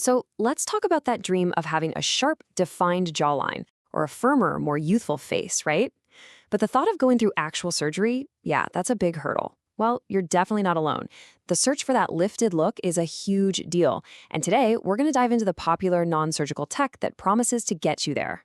So let's talk about that dream of having a sharp, defined jawline or a firmer, more youthful face, right? But the thought of going through actual surgery, yeah, that's a big hurdle. Well, you're definitely not alone. The search for that lifted look is a huge deal. And today, we're going to dive into the popular non-surgical tech that promises to get you there.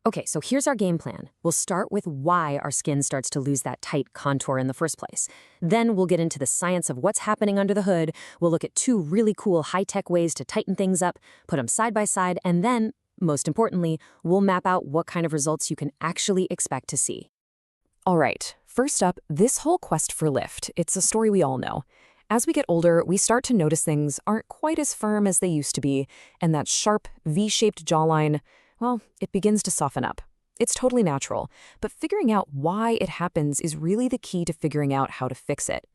Okay, so here's our game plan. We'll start with why our skin starts to lose that tight contour in the first place. Then we'll get into the science of what's happening under the hood. We'll look at two really cool high-tech ways to tighten things up, put them side by side, and then, most importantly, we'll map out what kind of results you can actually expect to see. All right, first up, this whole quest for lift. It's a story we all know. As we get older, we start to notice things aren't quite as firm as they used to be, and that sharp, V-shaped jawline, well, it begins to soften up. It's totally natural, but figuring out why it happens is really the key to figuring out how to fix it.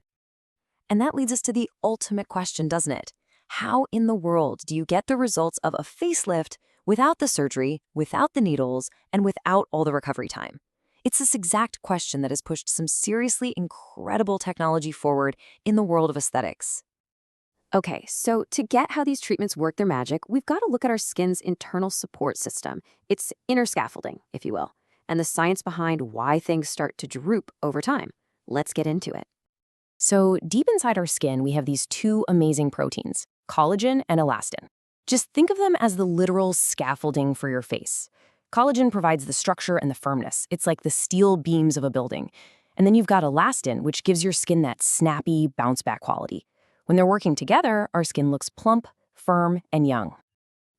And that leads us to the ultimate question, doesn't it? How in the world do you get the results of a facelift without the surgery, without the needles, and without all the recovery time? It's this exact question that has pushed some seriously incredible technology forward in the world of aesthetics. Okay, so to get how these treatments work their magic, we've got to look at our skin's internal support system. It's inner scaffolding, if you will, and the science behind why things start to droop over time. Let's get into it. So deep inside our skin, we have these two amazing proteins, collagen and elastin. Just think of them as the literal scaffolding for your face. Collagen provides the structure and the firmness. It's like the steel beams of a building. And then you've got elastin, which gives your skin that snappy, bounce-back quality. When they're working together, our skin looks plump, firm, and young.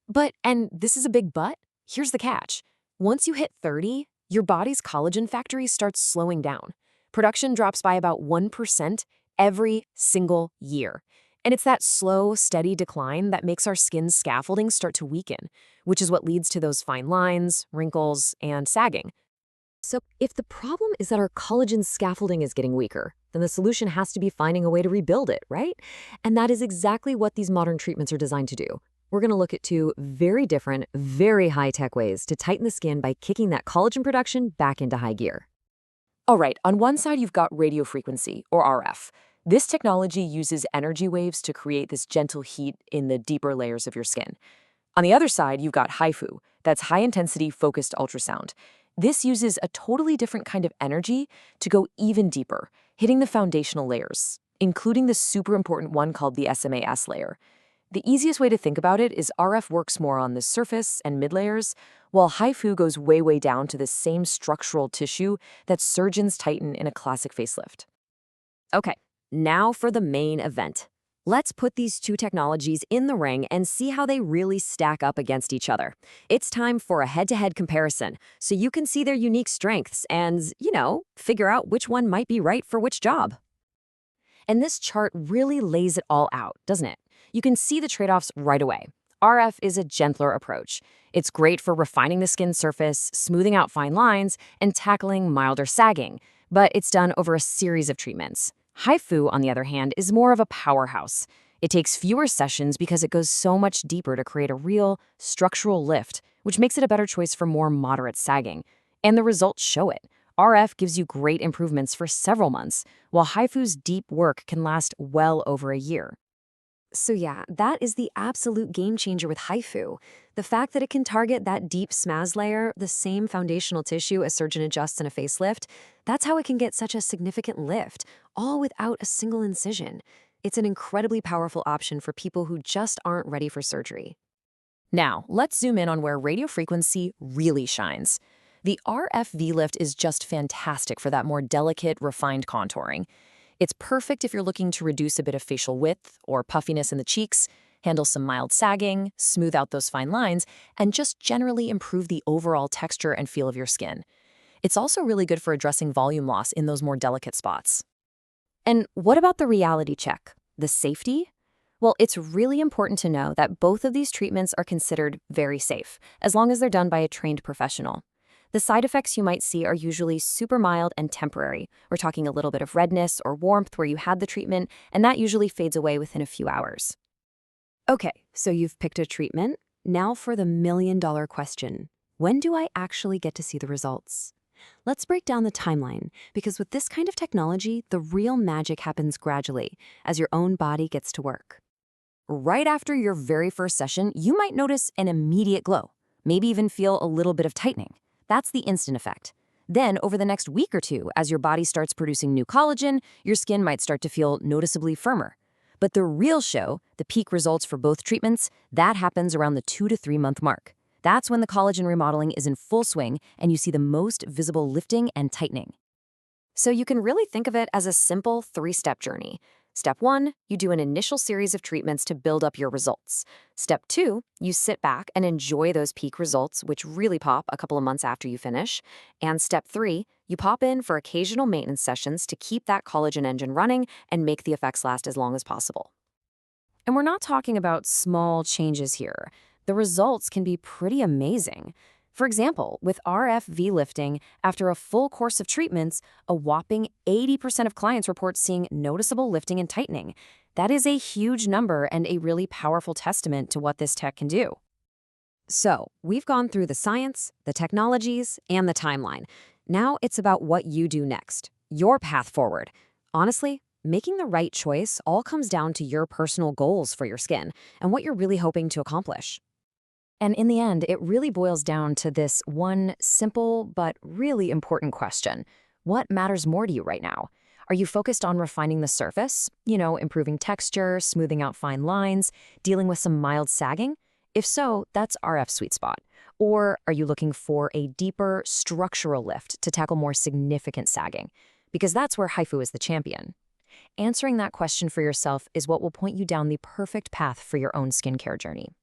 But, and this is a big but, here's the catch. Once you hit 30, your body's collagen factory starts slowing down. Production drops by about 1% every single year. And it's that slow, steady decline that makes our skin's scaffolding start to weaken, which is what leads to those fine lines, wrinkles, and sagging. So if the problem is that our collagen scaffolding is getting weaker, then the solution has to be finding a way to rebuild it, right? And that is exactly what these modern treatments are designed to do. We're going to look at two very different, very high-tech ways to tighten the skin by kicking that collagen production back into high gear. All right, on one side you've got radiofrequency, or RF. This technology uses energy waves to create this gentle heat in the deeper layers of your skin. On the other side, you've got HIFU, that's High-Intensity Focused Ultrasound. This uses a totally different kind of energy to go even deeper, hitting the foundational layers, including the super important one called the SMAS layer. The easiest way to think about it is RF works more on the surface and mid-layers, while HIFU goes way down to the same structural tissue that surgeons tighten in a classic facelift. Okay, now for the main event. Let's put these two technologies in the ring and see how they really stack up against each other. It's time for a head-to-head comparison, so you can see their unique strengths and, figure out which one might be right for which job. And this chart really lays it all out, doesn't it? You can see the trade-offs right away. RF is a gentler approach. It's great for refining the skin surface, smoothing out fine lines, and tackling milder sagging, but it's done over a series of treatments. HIFU, on the other hand, is more of a powerhouse. It takes fewer sessions because it goes so much deeper to create a real, structural lift, which makes it a better choice for more moderate sagging. And the results show it. RF gives you great improvements for several months, while HIFU's deep work can last well over a year. So yeah, that is the absolute game changer with HIFU. The fact that it can target that deep SMAS layer, the same foundational tissue a surgeon adjusts in a facelift, that's how it can get such a significant lift, all without a single incision. It's an incredibly powerful option for people who just aren't ready for surgery. Now, let's zoom in on where radiofrequency really shines. The RF V-lift is just fantastic for that more delicate, refined contouring. It's perfect if you're looking to reduce a bit of facial width or puffiness in the cheeks, handle some mild sagging, smooth out those fine lines, and just generally improve the overall texture and feel of your skin. It's also really good for addressing volume loss in those more delicate spots. And what about the reality check? The safety? Well, it's really important to know that both of these treatments are considered very safe, as long as they're done by a trained professional. The side effects you might see are usually super mild and temporary. We're talking a little bit of redness or warmth where you had the treatment, and that usually fades away within a few hours. Okay, so you've picked a treatment. Now for the million-dollar question. When do I actually get to see the results? Let's break down the timeline, because with this kind of technology, the real magic happens gradually, as your own body gets to work. Right after your very first session, you might notice an immediate glow, maybe even feel a little bit of tightening. That's the instant effect. Then, over the next week or two, as your body starts producing new collagen, your skin might start to feel noticeably firmer. But the real show, the peak results for both treatments, that happens around the 2 to 3 month mark. That's when the collagen remodeling is in full swing and you see the most visible lifting and tightening. So you can really think of it as a simple 3-step journey. Step 1, you do an initial series of treatments to build up your results. Step 2, you sit back and enjoy those peak results, which really pop a couple of months after you finish. And Step 3, you pop in for occasional maintenance sessions to keep that collagen engine running and make the effects last as long as possible. And we're not talking about small changes here. The results can be pretty amazing. For example, with RFV lifting, after a full course of treatments, a whopping 80% of clients report seeing noticeable lifting and tightening. That is a huge number and a really powerful testament to what this tech can do. So, we've gone through the science, the technologies, and the timeline. Now it's about what you do next, your path forward. Honestly, making the right choice all comes down to your personal goals for your skin and what you're really hoping to accomplish. And in the end, it really boils down to this one simple but really important question. What matters more to you right now? Are you focused on refining the surface, improving texture, smoothing out fine lines, dealing with some mild sagging? If so, that's RF's sweet spot. Or are you looking for a deeper structural lift to tackle more significant sagging? Because that's where HIFU is the champion. Answering that question for yourself is what will point you down the perfect path for your own skincare journey.